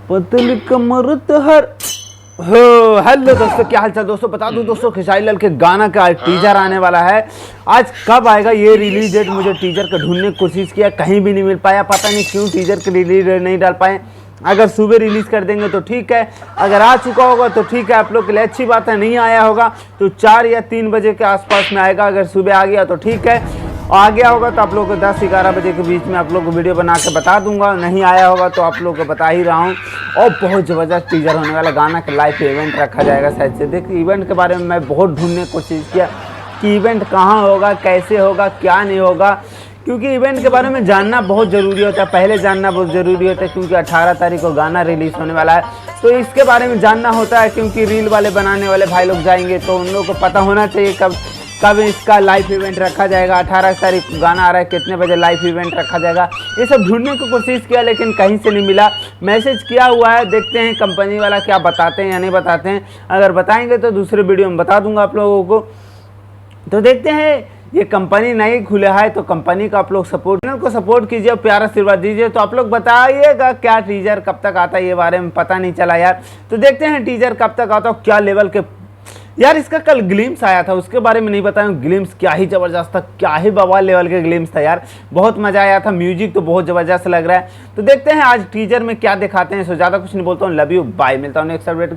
पतली कमर तोहर हो। हेलो दोस्तों, क्या हालचाल दोस्तों। बता दूं दोस्तों, खेसारी लाल के गाना का टीजर आने वाला है। आज कब आएगा ये रिलीज डेट, मुझे टीजर का ढूंढने की कोशिश किया, कहीं भी नहीं मिल पाया। पता नहीं क्यों टीजर का रिलीज डेट नहीं डाल पाए। अगर सुबह रिलीज कर देंगे तो ठीक है, अगर आ चुका होगा तो ठीक है, आप लोग के लिए अच्छी बात है। नहीं आया होगा तो 4 या 3 बजे के आसपास में आएगा। अगर सुबह आ गया तो ठीक है, आ गया होगा तो आप लोग को 10-11 बजे के बीच में आप लोग को वीडियो बना के बता दूंगा। नहीं आया होगा तो आप लोग को बता ही रहा हूँ। और बहुत ज़बरदस्त टीजर होने वाला, गाना का लाइव इवेंट रखा जाएगा शायद से। देखिए, इवेंट के बारे में मैं बहुत ढूंढने की कोशिश किया कि इवेंट कहाँ होगा, कैसे होगा, क्या नहीं होगा, क्योंकि इवेंट के बारे में जानना बहुत ज़रूरी होता है। पहले जानना बहुत ज़रूरी होता है, क्योंकि 18 तारीख को गाना रिलीज़ होने वाला है, तो इसके बारे में जानना होता है। क्योंकि रील वाले बनाने वाले भाई लोग जाएंगे तो उन लोगों को पता होना चाहिए कब इसका लाइव इवेंट रखा जाएगा। 18 तारीख को गाना आ रहा है, कितने बजे लाइव इवेंट रखा जाएगा, ये सब ढूंढने की कोशिश किया, लेकिन कहीं से नहीं मिला। मैसेज किया हुआ है, देखते हैं कंपनी वाला क्या बताते हैं या नहीं बताते हैं। अगर बताएंगे तो दूसरे वीडियो में बता दूंगा आप लोगों को। तो देखते हैं, ये कंपनी नहीं खुला है तो कंपनी का आप लोग चैनल को सपोर्ट कीजिए, प्यारा आशीर्वाद दीजिए। तो आप लोग बताइएगा क्या टीजर कब तक आता है, ये बारे में पता नहीं चला यार। तो देखते हैं टीजर कब तक आता है, क्या लेवल के यार। इसका कल ग्लिम्स आया था, उसके बारे में नहीं बताया। ग्लिम्स क्या ही जबरदस्त था, क्या ही बवाल लेवल के ग्लिम्स था यार। बहुत मजा आया था, म्यूजिक तो बहुत जबरदस्त लग रहा है। तो देखते हैं आज टीजर में क्या दिखाते हैं। सो ज़्यादा कुछ नहीं बोलता हूँ, लव यू, बाय। मिलता हूँ नेक्स्ट अपडेट।